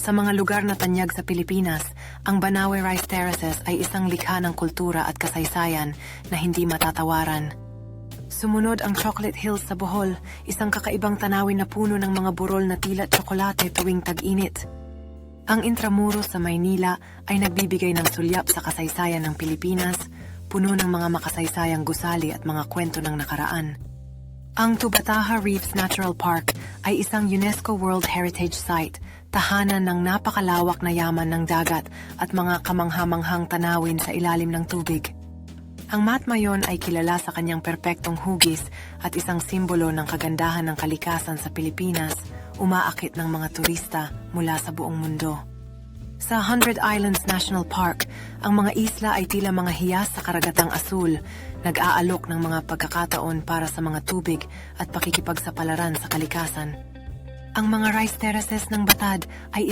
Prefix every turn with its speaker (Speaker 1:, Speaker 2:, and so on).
Speaker 1: Sa mga lugar na tanyag sa Pilipinas, ang Banawe Rice Terraces ay isang likha ng kultura at kasaysayan na hindi matatawaran. Sumunod ang Chocolate Hills sa Bohol, isang kakaibang tanawin na puno ng mga burol na tila tsokolate tuwing tag-init. Ang Intramuros sa Maynila ay nagbibigay ng sulyap sa kasaysayan ng Pilipinas, puno ng mga makasaysayang gusali at mga kwento ng nakaraan. Ang Tubataha Reefs Natural Park ay isang UNESCO World Heritage Site, tahanan ng napakalawak na yaman ng dagat at mga kamanghamanghang tanawin sa ilalim ng tubig. Ang Matmayon ay kilala sa kanyang perpektong hugis at isang simbolo ng kagandahan ng kalikasan sa Pilipinas, umaakit ng mga turista mula sa buong mundo. Sa 100 Islands National Park, ang mga isla ay tila mga hiyas sa karagatang asul, nag-aalok ng mga pagkakataon para sa mga tubig at pakikipagsapalaran sa kalikasan. Ang mga rice terraces ng Batad ay